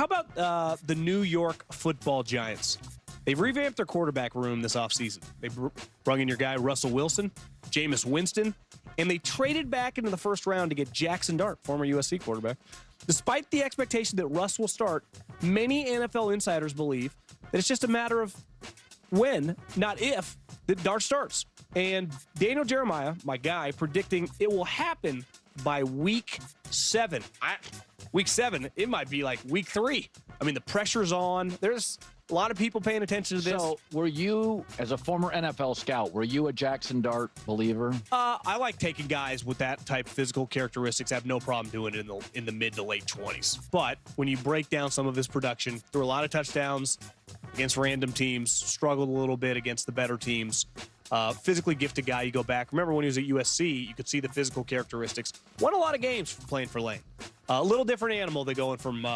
about the New York Football Giants? They've revamped their quarterback room this offseason. They brought in your guy, Russell Wilson, Jameis Winston, and they traded back into the first round to get Jaxson, former USC quarterback. Despite the expectation that Russ will start, many NFL insiders believe that it's just a matter of when, not if, that Dart starts. And Daniel Jeremiah, my guy, predicting it will happen by week 7. Week 7, it might be like week 3. I mean, the pressure's on. There's a lot of people paying attention to this. So, were you, as a former NFL scout, were you a Jaxson Dart believer? I like taking guys with that type of physical characteristics. I have no problem doing it in the mid to late 20s. But when you break down some of his production, threw a lot of touchdowns against random teams, struggled a little bit against the better teams. Physically gifted guy. You go back. Remember when he was at USC, you could see the physical characteristics. Won a lot of games playing for Lane. A little different animal than going from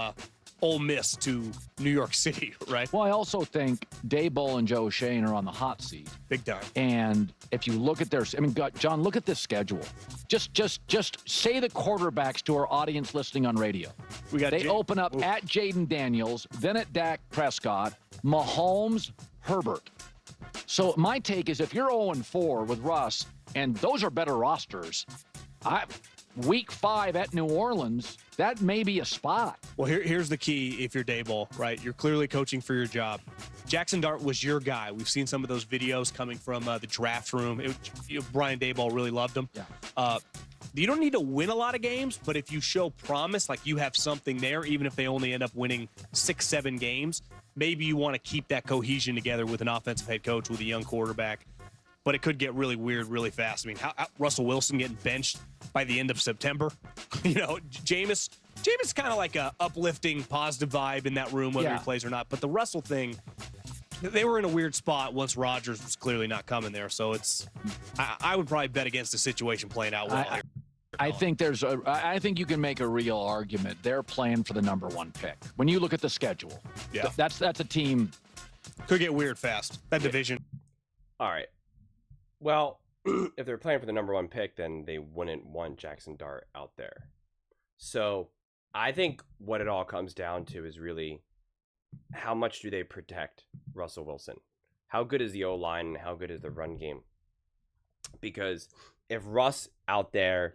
Ole Miss to New York City, right? Well, I also think Daboll and Joe Shane are on the hot seat. Big time. And if you look at John, look at this schedule. Just say the quarterbacks to our audience listening on radio. They open up at Jaden Daniels, then at Dak Prescott, Mahomes, Herbert. So my take is if you're 0-4 with Russ, and those are better rosters, week 5 at New Orleans, that may be a spot. Well, here's the key if you're Daboll, right? You're clearly coaching for your job. Jaxson Dart was your guy. We've seen some of those videos coming from the draft room. Brian Daboll really loved him. Yeah. You don't need to win a lot of games, but if you show promise, like you have something there, even if they only end up winning 6-7 games, maybe you want to keep that cohesion together with an offensive head coach with a young quarterback. But it could get really weird really fast. I mean, how Russell Wilson getting benched by the end of September? Jameis kind of like a uplifting, positive vibe in that room, whether he plays or not. But the Russell thing, they were in a weird spot once Rodgers was clearly not coming there. So I would probably bet against the situation playing out well. I think I think you can make a real argument. They're playing for the number 1 pick. When you look at the schedule, that's a team. Could get weird fast. That division. All right. Well, if they're playing for the number 1 pick, then they wouldn't want Jaxson Dart out there. So I think what it all comes down to is really how much do they protect Russell Wilson? How good is the O-line and how good is the run game? Because if Russ out there,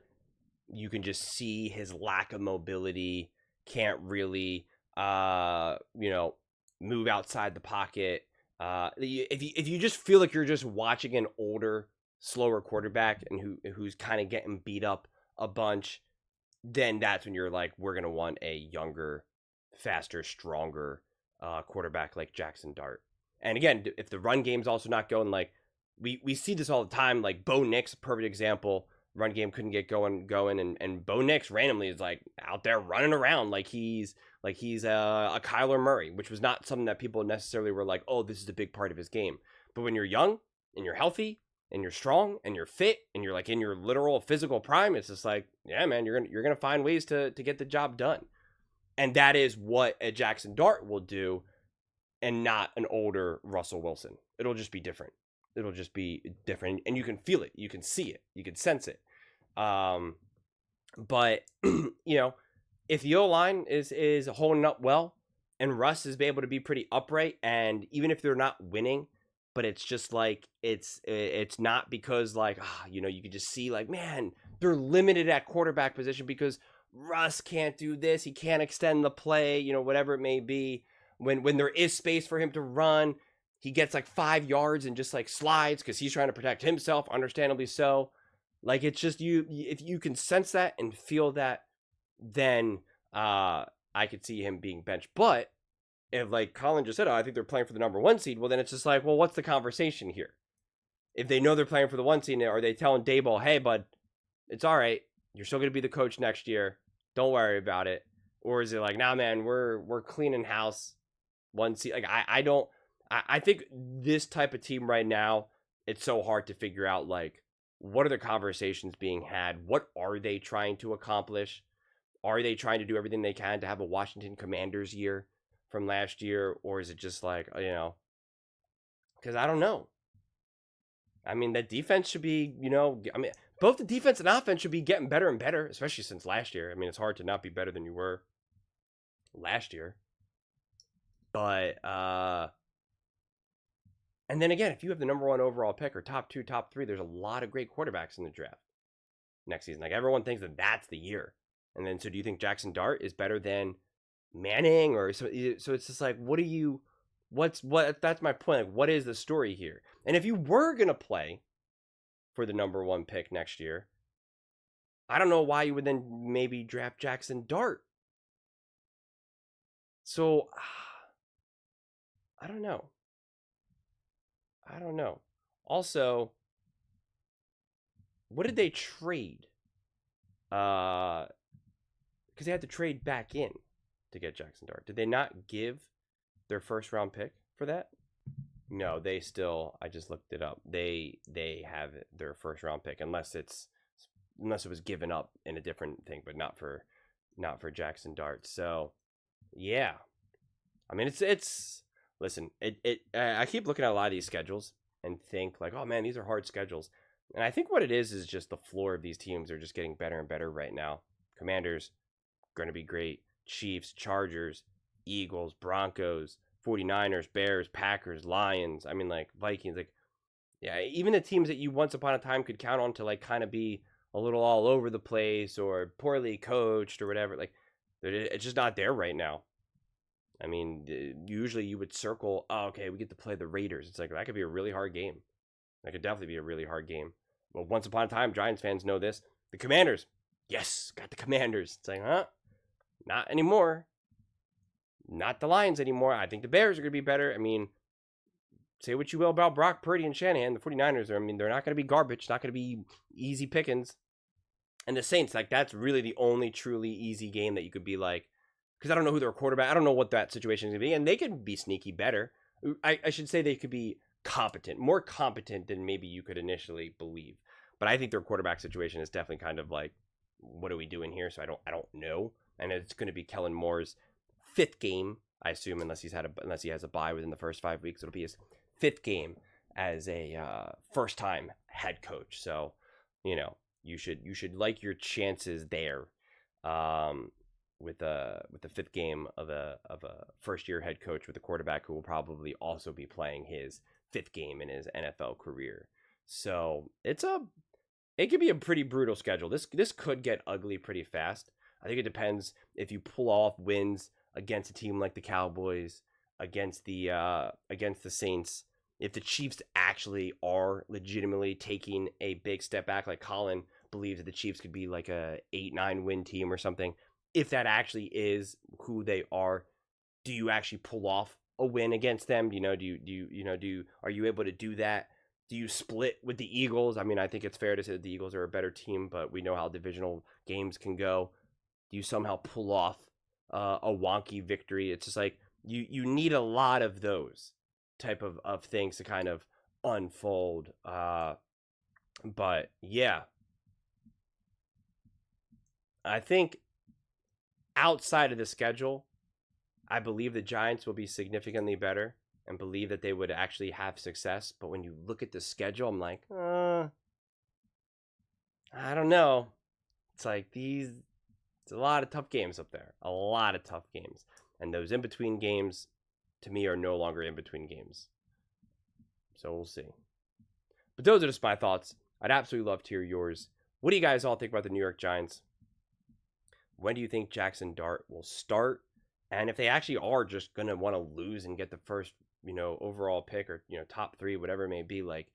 you can just see his lack of mobility, can't really, move outside the pocket. If you just feel like you're just watching an older, slower quarterback and who's kind of getting beat up a bunch, then that's when you're like, we're going to want a younger, faster, stronger quarterback like Jaxson Dart. And again, if the run game's also not going, like we see this all the time, like Bo Nix, perfect example. Run game couldn't get going, and Bo Nix randomly is like out there running around like he's a Kyler Murray, which was not something that people necessarily were like, oh, this is a big part of his game. But when you're young and you're healthy and you're strong and you're fit and you're like in your literal physical prime, it's just like, yeah, man, you're gonna find ways to get the job done, and that is what a Jaxson Dart will do, and not an older Russell Wilson. It'll just be different. It'll just be different, and you can feel it, you can see it, you can sense it. But if the O-line is holding up well, and Russ is able to be pretty upright, and even if they're not winning, but it's just like it's not because like you can just see like, man, they're limited at quarterback position because Russ can't do this, he can't extend the play, whatever it may be. When there is space for him to run, he gets like 5 yards and just like slides because he's trying to protect himself, understandably so. Like, it's just if you can sense that and feel that, then I could see him being benched. But if, like Colin just said, I think they're playing for the number 1 seed, well, then it's just like, well, what's the conversation here? If they know they're playing for the 1 seed, are they telling Daboll, hey, bud, it's all right, you're still going to be the coach next year, don't worry about it? Or is it like, nah, man, we're cleaning house, 1 seed? Like, I think this type of team right now, it's so hard to figure out, like, what are the conversations being had? What are they trying to accomplish? Are they trying to do everything they can to have a Washington Commanders year from last year? Or is it just like, because I don't know. I mean, the defense should be, both the defense and offense should be getting better and better, especially since last year. I mean, it's hard to not be better than you were last year. But and then again, if you have the number 1 overall pick or top 2, top 3, there's a lot of great quarterbacks in the draft next season. Like everyone thinks that that's the year. And then so do you think Jaxson Dart is better than Manning or so it's just like that's my point. Like what is the story here? And if you were going to play for the number 1 pick next year, I don't know why you would then maybe draft Jaxson Dart. So I don't know. Also, what did they trade? Because they had to trade back in to get Jaxson Dart. Did they not give their first round pick for that? No, they still. I just looked it up. They have their first round pick unless it was given up in a different thing, but not for Jaxson Dart. So yeah, I mean it's. Listen, I keep looking at a lot of these schedules and think like, oh man, these are hard schedules. And I think what it is just the floor of these teams are just getting better and better right now. Commanders, going to be great. Chiefs, Chargers, Eagles, Broncos, 49ers, Bears, Packers, Lions. I mean, like Vikings, like, yeah, even the teams that you once upon a time could count on to like kind of be a little all over the place or poorly coached or whatever, like it's just not there right now. I mean, usually you would circle, oh, okay, we get to play the Raiders. It's like, that could be a really hard game. That could definitely be a really hard game. Well, once upon a time, Giants fans know this. The Commanders. Yes, got the Commanders. It's like, huh? Not anymore. Not the Lions anymore. I think the Bears are going to be better. I mean, say what you will about Brock Purdy and Shanahan. The 49ers, they're not going to be garbage. Not going to be easy pickings. And the Saints, like, that's really the only truly easy game that you could be like, because I don't know who their quarterback, I don't know what that situation is going to be, and they could be sneaky better. I should say they could be competent, more competent than maybe you could initially believe. But I think their quarterback situation is definitely kind of like, what are we doing here? So I don't know. And it's going to be Kellen Moore's 5th game, I assume, unless he has a bye within the first 5 weeks. It'll be his 5th game as a first-time head coach. So, you should like your chances there. With the 5th game of a first-year head coach with a quarterback who will probably also be playing his 5th game in his NFL career. So it could be a pretty brutal schedule. This could get ugly pretty fast. I think it depends if you pull off wins against a team like the Cowboys, against the Saints. If the Chiefs actually are legitimately taking a big step back, like Colin believes that the Chiefs could be like a 8-9 win team or something. If that actually is who they are, do you actually pull off a win against them? Are you able to do that? Do you split with the Eagles? I mean, I think it's fair to say that the Eagles are a better team, but we know how divisional games can go. Do you somehow pull off a wonky victory? It's just like you need a lot of those type of things to kind of unfold. But yeah, I think outside of the schedule, I believe the Giants will be significantly better and believe that they would actually have success. But when you look at the schedule, I'm like, I don't know. It's like it's a lot of tough games up there. A lot of tough games. And those in-between games, to me, are no longer in-between games. So we'll see. But those are just my thoughts. I'd absolutely love to hear yours. What do you guys all think about the New York Giants? When do you think Jaxson Dart will start? And if they actually are just going to want to lose and get the first, overall pick or, top 3, whatever it may be, like,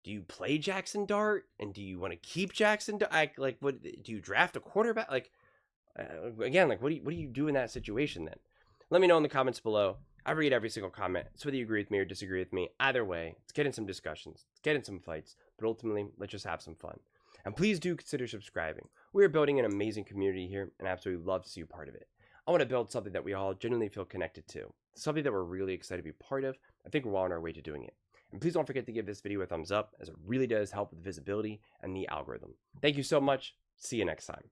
do you play Jaxson Dart? And do you want to keep Jaxson Dart? Like, what do you draft a quarterback? Like, again, like, what do you do in that situation then? Let me know in the comments below. I read every single comment. So whether you agree with me or disagree with me, either way, let's get in some discussions. Let's get in some fights. But ultimately, let's just have some fun. And please do consider subscribing. We are building an amazing community here, and I absolutely love to see you part of it. I want to build something that we all genuinely feel connected to. Something that we're really excited to be part of. I think we're well on our way to doing it. And please don't forget to give this video a thumbs up, as it really does help with visibility and the algorithm. Thank you so much. See you next time.